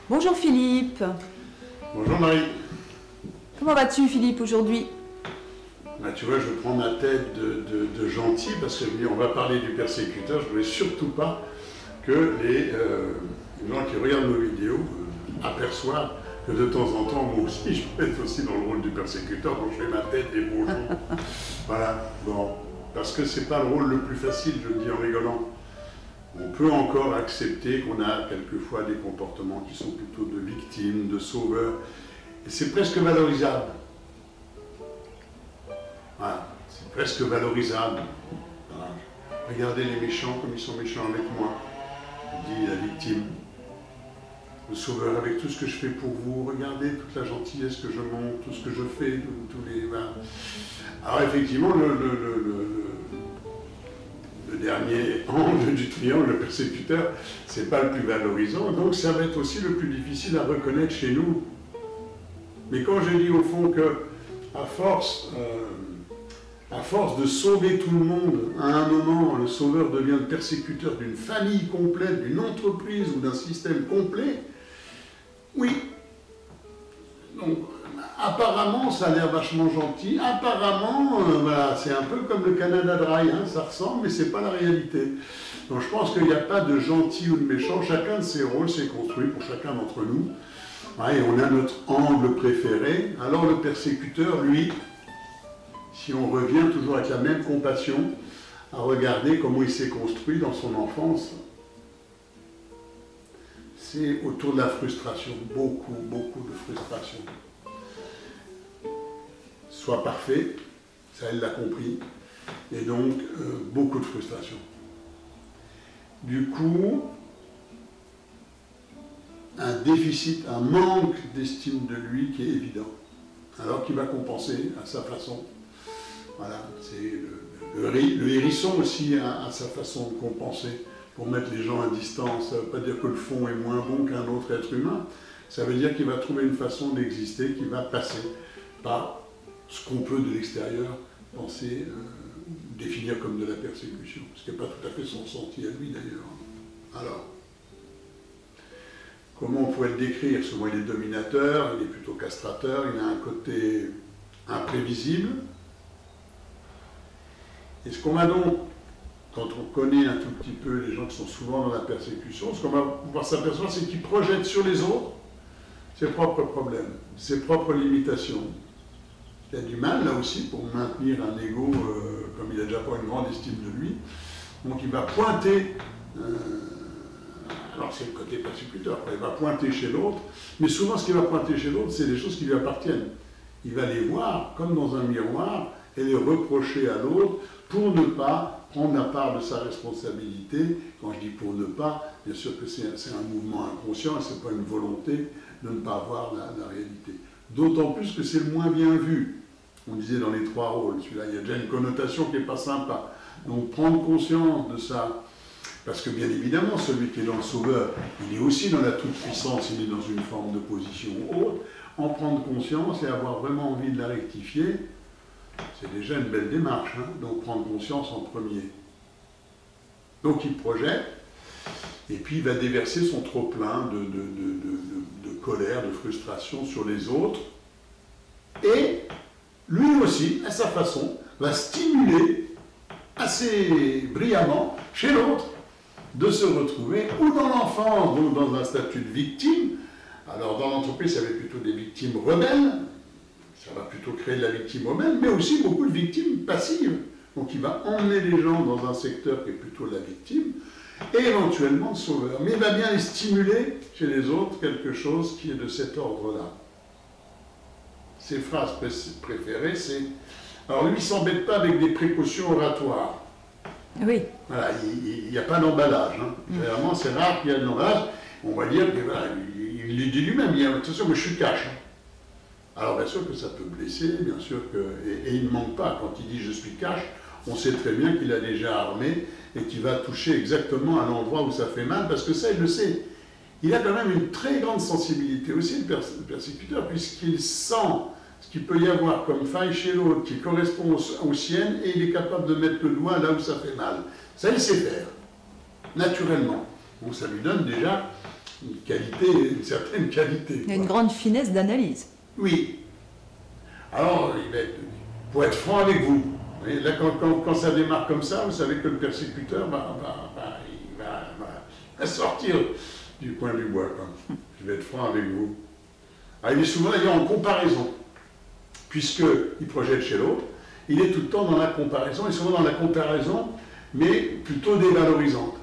Bonjour Philippe. Bonjour Marie. Comment vas-tu Philippe aujourd'hui? Bah, tu vois, je prends ma tête de gentil parce que je dis on va parler du persécuteur. Je ne voulais surtout pas que les gens qui regardent nos vidéos aperçoivent que de temps en temps, moi aussi, je peux être aussi dans le rôle du persécuteur, donc je fais ma tête et bonjour. Voilà, bon, parce que c'est pas le rôle le plus facile, je le dis en rigolant. On peut encore accepter qu'on a quelquefois des comportements qui sont plutôt de victimes, de sauveurs, et c'est presque valorisable. Voilà, c'est presque valorisable. Voilà. Regardez les méchants comme ils sont méchants avec moi, dit la victime. Le sauveur, avec tout ce que je fais pour vous, regardez toute la gentillesse que je montre, tout ce que je fais, tous les... Voilà. Alors effectivement, le dernier angle du triangle, le persécuteur, c'est pas le plus valorisant, donc ça va être aussi le plus difficile à reconnaître chez nous. Mais quand je dis au fond que, à force de sauver tout le monde, à un moment, le sauveur devient le persécuteur d'une famille complète, d'une entreprise ou d'un système complet, oui. Donc, apparemment, ça a l'air vachement gentil. Apparemment, voilà, c'est un peu comme le Canada Dry, hein, ça ressemble, mais c'est pas la réalité. Donc, je pense qu'il n'y a pas de gentil ou de méchant. Chacun de ses rôles s'est construit pour chacun d'entre nous. Ouais, et on a notre angle préféré. Alors, le persécuteur, lui, si on revient toujours avec la même compassion, à regarder comment il s'est construit dans son enfance, c'est autour de la frustration, beaucoup de frustration. Soit parfait, ça elle l'a compris, et donc beaucoup de frustration. Du coup, un déficit, un manque d'estime de lui qui est évident, alors qu'il va compenser à sa façon. Voilà, c'est le hérisson aussi a sa façon de compenser pour mettre les gens à distance. Ça ne veut pas dire que le fond est moins bon qu'un autre être humain. Ça veut dire qu'il va trouver une façon d'exister qui va passer par ce qu'on peut de l'extérieur penser, définir comme de la persécution. Ce qui n'est pas tout à fait son senti à lui d'ailleurs. Alors, comment on pourrait le décrire? Souvent il est dominateur, il est plutôt castrateur, il a un côté imprévisible. Et ce qu'on va donc, quand on connaît un tout petit peu les gens qui sont souvent dans la persécution, ce qu'on va pouvoir s'apercevoir, c'est qu'ils projettent sur les autres ses propres problèmes, ses propres limitations. Il a du mal, là aussi, pour maintenir un ego, comme il n'a déjà pas une grande estime de lui. Donc il va pointer, alors c'est le côté persécuteur, il va pointer chez l'autre, mais souvent ce qu'il va pointer chez l'autre, c'est des choses qui lui appartiennent. Il va les voir comme dans un miroir et les reprocher à l'autre pour ne pas prendre la part de sa responsabilité. Quand je dis pour ne pas, bien sûr que c'est un mouvement inconscient et ce n'est pas une volonté de ne pas voir la réalité. D'autant plus que c'est le moins bien vu. On disait dans les trois rôles, celui-là, il y a déjà une connotation qui n'est pas sympa. Donc prendre conscience de ça, parce que bien évidemment, celui qui est dans le sauveur, il est aussi dans la toute-puissance, il est dans une forme de position haute. En prendre conscience et avoir vraiment envie de la rectifier, c'est déjà une belle démarche, hein, donc prendre conscience en premier. Donc il projette, et puis il va déverser son trop-plein de colère, de frustration sur les autres, et lui aussi, à sa façon, va stimuler assez brillamment chez l'autre de se retrouver ou dans l'enfance, donc dans un statut de victime. Alors dans l'entreprise, ça va être plutôt des victimes rebelles, ça va plutôt créer de la victime rebelle, mais aussi beaucoup de victimes passives. Donc il va emmener les gens dans un secteur qui est plutôt la victime, et éventuellement le sauveur. Mais il va bien les stimuler chez les autres quelque chose qui est de cet ordre-là. Ses phrases préférées, c'est... Alors lui, il ne s'embête pas avec des précautions oratoires. Oui. Voilà, il n'y a pas d'emballage. Hein. Vraiment, c'est rare qu'il y ait de l'emballage. On va dire qu'il voilà, il dit lui-même, il dit attention, mais je suis cash. Alors bien sûr que ça peut blesser, bien sûr que... Et il ne manque pas, quand il dit je suis cash, on sait très bien qu'il a déjà armé et qu'il va toucher exactement à l'endroit où ça fait mal, parce que ça, il le sait. Il a quand même une très grande sensibilité aussi, le persécuteur, puisqu'il sent ce qu'il peut y avoir comme faille chez l'autre qui correspond aux siennes, et il est capable de mettre le doigt là où ça fait mal. Ça, il sait faire, naturellement. Donc ça lui donne déjà une qualité, une certaine qualité. Il y a une grande finesse d'analyse. Oui. Alors, pour être franc avec vous, et là, quand ça démarre comme ça, vous savez que le persécuteur il va sortir du coin du bois. Quoi. Je vais être franc avec vous. Alors, il est souvent d'ailleurs en comparaison, puisqu'il projette chez l'autre. Il est tout le temps dans la comparaison, et souvent dans la comparaison, mais plutôt dévalorisante.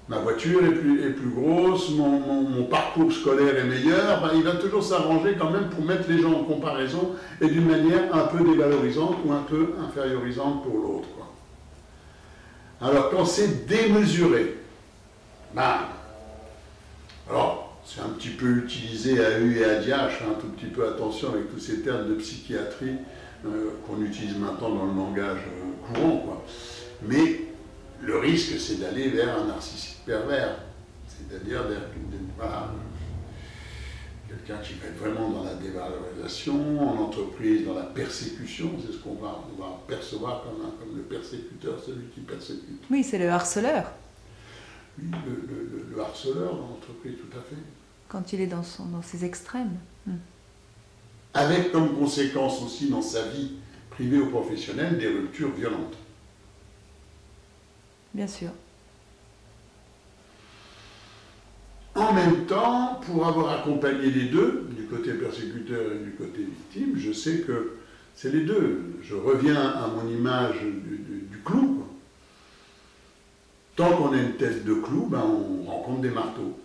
Ma voiture est plus grosse, mon parcours scolaire est meilleur, il va toujours s'arranger quand même pour mettre les gens en comparaison et d'une manière un peu dévalorisante ou un peu infériorisante pour l'autre. Alors quand c'est démesuré, alors c'est un petit peu utilisé à U et à dia, je fais un tout petit peu attention avec tous ces termes de psychiatrie qu'on utilise maintenant dans le langage courant, quoi. Mais le risque, c'est d'aller vers un narcissique pervers, c'est-à-dire voilà, quelqu'un qui va être vraiment dans la dévalorisation, en entreprise, dans la persécution, c'est ce qu'on va percevoir comme le persécuteur, celui qui persécute. Oui, c'est le harceleur. Oui, le harceleur dans l'entreprise, tout à fait. Quand il est dans ses extrêmes. Avec comme conséquence aussi dans sa vie privée ou professionnelle des ruptures violentes. Bien sûr. En même temps, pour avoir accompagné les deux, du côté persécuteur et du côté victime, je sais que c'est les deux. Je reviens à mon image du clou, quoi. Tant qu'on a une tête de clou, on rencontre des marteaux.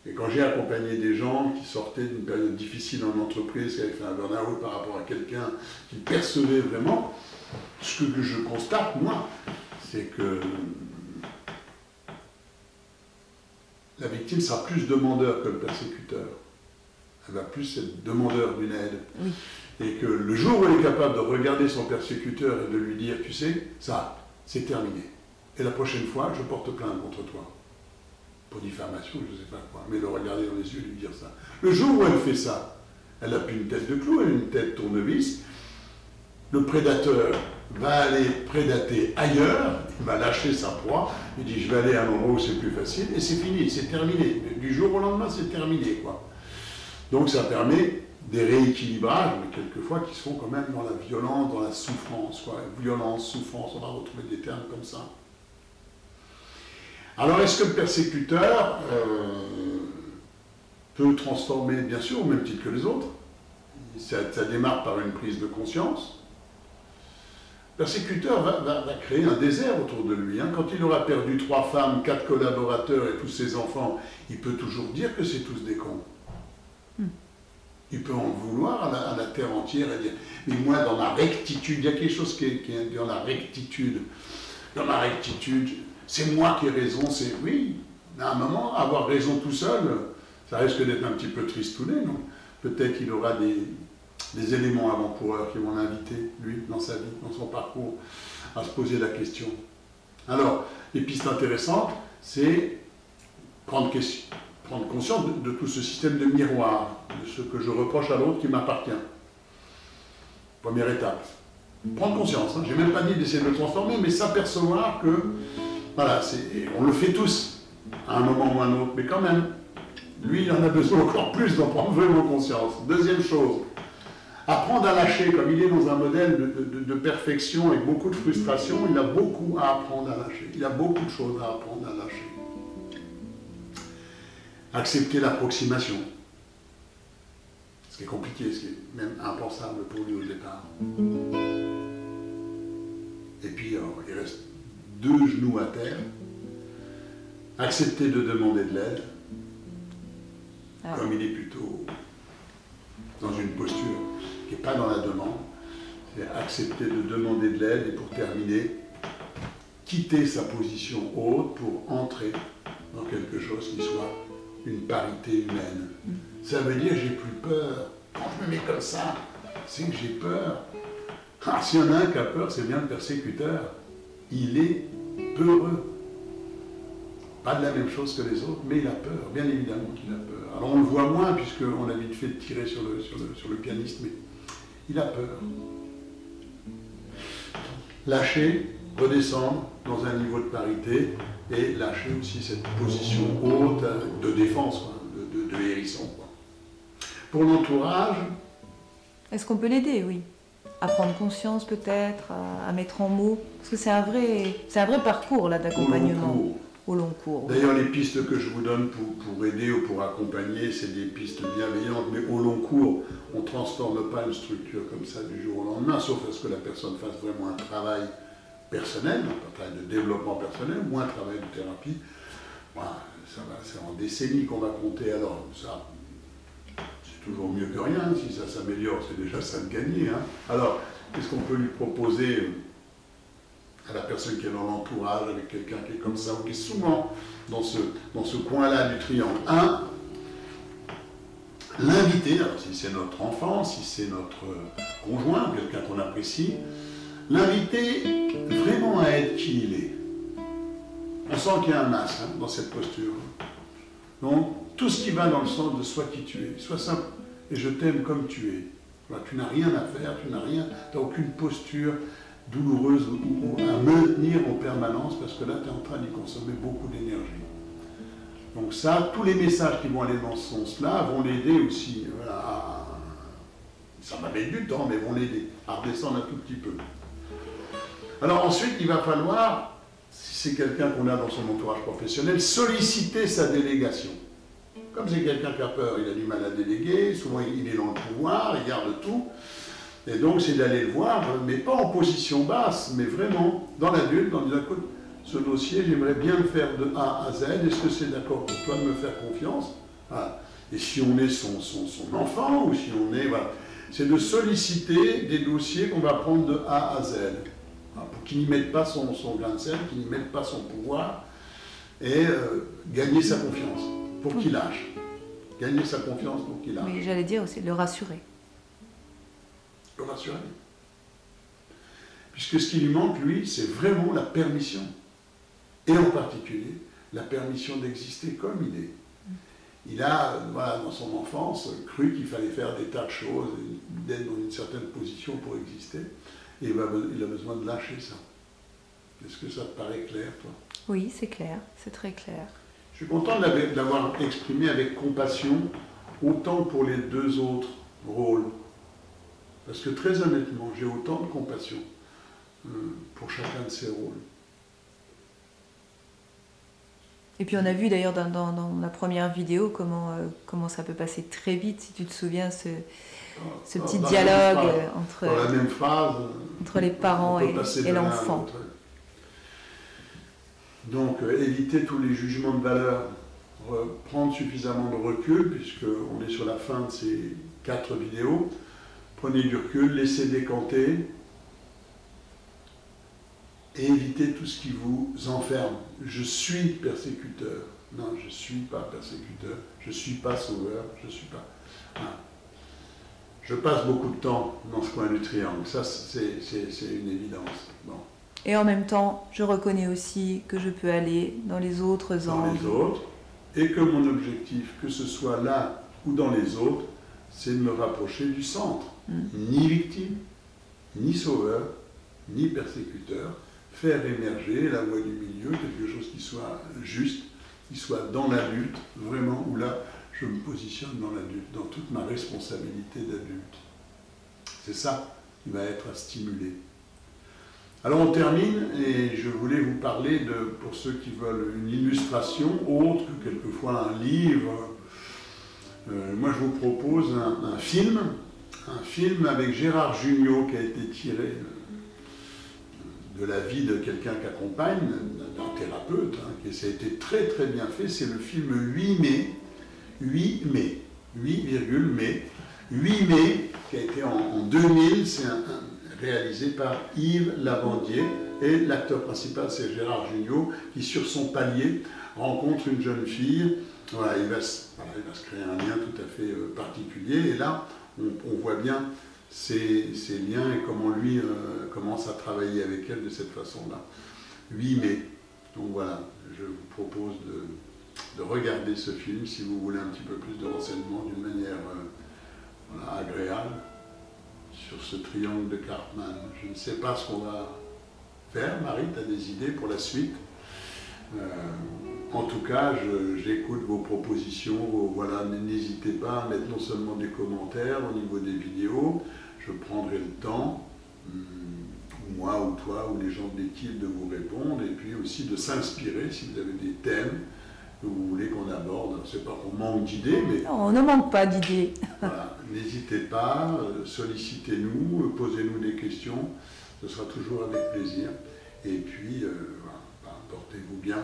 Et quand j'ai accompagné des gens qui sortaient d'une période difficile en entreprise, qui avaient fait un burn-out par rapport à quelqu'un qui percevait vraiment, ce que je constate, moi, c'est que la victime sera plus demandeur que le persécuteur. Elle va plus être demandeur d'une aide. Oui. Et que le jour où elle est capable de regarder son persécuteur et de lui dire, tu sais, ça, c'est terminé. Et la prochaine fois, je porte plainte contre toi. Pour diffamation, je ne sais pas quoi. Mais le regarder dans les yeux et lui dire ça. Le jour où elle fait ça, elle n'a plus une tête de clou, elle a une tête tournevis. Le prédateur va aller prédater ailleurs, il va lâcher sa proie, il dit je vais aller à un endroit où c'est plus facile, et c'est fini, c'est terminé. Du jour au lendemain, c'est terminé, quoi. Donc ça permet des rééquilibrages, mais quelquefois qui se font quand même dans la violence, dans la souffrance, quoi. Violence, souffrance, on va retrouver des termes comme ça. Alors est-ce que le persécuteur peut transformer, bien sûr, au même titre que les autres? Ça démarre par une prise de conscience. Le persécuteur va créer un désert autour de lui. Quand il aura perdu 3 femmes, 4 collaborateurs et tous ses enfants, il peut toujours dire que c'est tous des cons. Il peut en vouloir à la terre entière et dire « Mais moi, dans ma rectitude, il y a quelque chose qui est dans la rectitude. Dans ma rectitude, c'est moi qui ai raison. » Oui, à un moment, avoir raison tout seul, ça risque d'être un petit peu tristouné, non? Peut-être qu'il aura des éléments avant-coureurs qui vont l'inviter, lui, dans sa vie, dans son parcours, à se poser la question. Alors, les pistes intéressantes, c'est prendre conscience de tout ce système de miroir, de ce que je reproche à l'autre qui m'appartient. Première étape. Prendre conscience, j'ai même pas dit d'essayer de le transformer, mais s'apercevoir que, voilà, on le fait tous, à un moment ou à un autre, mais quand même, lui, il en a besoin encore plus d'en prendre vraiment conscience. Deuxième chose, apprendre à lâcher, comme il est dans un modèle de perfection et beaucoup de frustration, il a beaucoup à apprendre à lâcher. Il a beaucoup de choses à apprendre à lâcher. Accepter l'approximation, ce qui est compliqué, ce qui est même impensable pour lui au départ. Et puis, il reste 2 genoux à terre, accepter de demander de l'aide, comme il est plutôt dans une posture qui n'est pas dans la demande, c'est accepter de demander de l'aide et pour terminer, quitter sa position haute pour entrer dans quelque chose qui soit une parité humaine. Ça veut dire j'ai plus peur. Quand je me mets comme ça, c'est que j'ai peur. S'il y en a un qui a peur, c'est bien le persécuteur. Il est peureux. Pas de la même chose que les autres, mais il a peur, bien évidemment qu'il a peur. Alors on le voit moins, puisqu'on a vite fait de tirer sur le pianiste, mais il a peur. Lâcher, redescendre dans un niveau de parité, et lâcher aussi cette position haute de défense, quoi, de hérisson, quoi. Pour l'entourage... Est-ce qu'on peut l'aider, oui? À prendre conscience peut-être, à mettre en mots? Parce que c'est un vrai parcours là d'accompagnement. Au long cours. D'ailleurs, les pistes que je vous donne pour aider ou pour accompagner, c'est des pistes bienveillantes, mais au long cours, on ne transforme pas une structure comme ça du jour au lendemain, sauf à ce que la personne fasse vraiment un travail personnel, un travail de développement personnel, ou un travail de thérapie. Voilà, c'est en décennies qu'on va compter, alors ça, c'est toujours mieux que rien, si ça s'améliore, c'est déjà ça de gagner. Hein. Alors, qu'est-ce qu'on peut lui proposer à la personne qui est dans l'entourage, avec quelqu'un qui est comme ça, ou qui est souvent dans ce coin-là du triangle? Un, l'inviter, alors si c'est notre enfant, si c'est notre conjoint, ou quelqu'un qu'on apprécie, l'inviter vraiment à être qui il est. On sent qu'il y a un masque hein, dans cette posture. Donc, tout ce qui va dans le sens de sois qui tu es, sois simple, et je t'aime comme tu es. Voilà, tu n'as rien à faire, tu n'as aucune posture douloureuse ou à maintenir en permanence, parce que là, tu es en train d'y consommer beaucoup d'énergie. Donc ça, tous les messages qui vont aller dans ce sens-là vont l'aider aussi, voilà, ça va mettre du temps, mais vont l'aider à redescendre un tout petit peu. Alors ensuite, il va falloir, si c'est quelqu'un qu'on a dans son entourage professionnel, solliciter sa délégation. Comme c'est quelqu'un qui a peur, il a du mal à déléguer, souvent il est dans le pouvoir, il garde tout. Et donc, c'est d'aller le voir, mais pas en position basse, mais vraiment dans l'adulte, en disant, écoute, ce dossier, j'aimerais bien le faire de A à Z, est-ce que c'est d'accord pour toi de me faire confiance? Voilà. Et si on est son enfant, ou si on est... Voilà. C'est de solliciter des dossiers qu'on va prendre de A à Z, voilà, pour qu'il n'y mette pas son grain de sel, qu'il n'y mette pas son pouvoir, et gagner sa confiance, pour qu'il lâche. Gagner sa confiance pour qu'il lâche. Oui, j'allais dire aussi, le rassurer. Le rassurer. Puisque ce qui lui manque, lui, c'est vraiment la permission. Et en particulier, la permission d'exister comme il est. Il a, voilà, dans son enfance, cru qu'il fallait faire des tas de choses, d'être dans une certaine position pour exister. Et il a besoin de lâcher ça. Est-ce que ça te paraît clair, toi? Oui, c'est clair, c'est très clair. Je suis content de l'avoir exprimé avec compassion, autant pour les deux autres rôles. Parce que très honnêtement, j'ai autant de compassion pour chacun de ces rôles. Et puis on a vu d'ailleurs dans la première vidéo comment ça peut passer très vite, si tu te souviens, ce petit dialogue dans la même phrase, entre les parents et l'enfant. Donc éviter tous les jugements de valeur, prendre suffisamment de recul, puisqu'on est sur la fin de ces 4 vidéos. Prenez du recul, laissez décanter et évitez tout ce qui vous enferme. Je suis persécuteur. Non, je ne suis pas persécuteur. Je ne suis pas sauveur. Je ne suis pas... Ah. Je passe beaucoup de temps dans ce coin du triangle. Ça, c'est une évidence. Bon. Et en même temps, je reconnais aussi que je peux aller dans les autres angles. Dans les autres. Et que mon objectif, que ce soit là ou dans les autres, c'est de me rapprocher du centre. Ni victime, ni sauveur, ni persécuteur. Faire émerger la voie du milieu, quelque chose qui soit juste, qui soit dans l'adulte, vraiment, où là, je me positionne dans l'adulte, dans toute ma responsabilité d'adulte. C'est ça qui va être à stimuler. Alors on termine, et je voulais vous parler de, pour ceux qui veulent une illustration, autre que quelquefois un livre. Moi je vous propose un film avec Gérard Jugnot qui a été tiré de la vie de quelqu'un qu'accompagne, d'un thérapeute, hein, et ça a été très très bien fait. C'est le film 8 mai, 8 mai, 8,mai, 8 mai, qui a été en 2000, c'est réalisé par Yves Lavandier, et l'acteur principal c'est Gérard Jugnot, qui sur son palier rencontre une jeune fille. Voilà, il va se créer un lien tout à fait particulier, et là on voit bien ces liens et comment lui commence à travailler avec elle de cette façon-là. 8 mai. Donc voilà, je vous propose de regarder ce film si vous voulez un petit peu plus de renseignements d'une manière voilà, agréable sur ce triangle de Karpman. Je ne sais pas ce qu'on va faire. Marie, tu as des idées pour la suite? En tout cas, j'écoute vos propositions. Voilà, n'hésitez pas à mettre non seulement des commentaires au niveau des vidéos, je prendrai le temps, moi ou toi ou les gens de l'équipe, de vous répondre, et puis aussi de s'inspirer si vous avez des thèmes que vous voulez qu'on aborde. C'est pas qu'on manque d'idées, mais Non, on ne manque pas d'idées. voilà, n'hésitez pas, sollicitez-nous, posez-nous des questions, ce sera toujours avec plaisir. Et puis, voilà, portez-vous bien.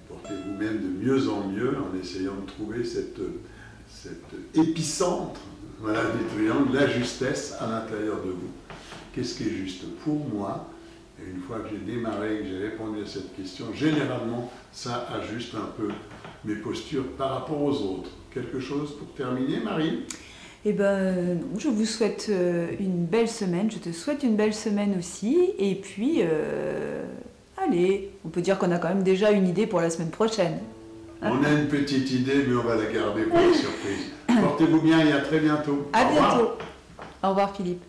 Portez-vous même de mieux en mieux en essayant de trouver cet épicentre, voilà, du triangle, la justesse à l'intérieur de vous. Qu'est-ce qui est juste pour moi? Et une fois que j'ai démarré, que j'ai répondu à cette question, généralement, ça ajuste un peu mes postures par rapport aux autres. Quelque chose pour terminer, Marie? Eh ben, je vous souhaite une belle semaine, je te souhaite une belle semaine aussi, et puis... allez, on peut dire qu'on a quand même déjà une idée pour la semaine prochaine. On a une petite idée, mais on va la garder pour la surprise. Portez-vous bien et à très bientôt. À bientôt. Au revoir Philippe.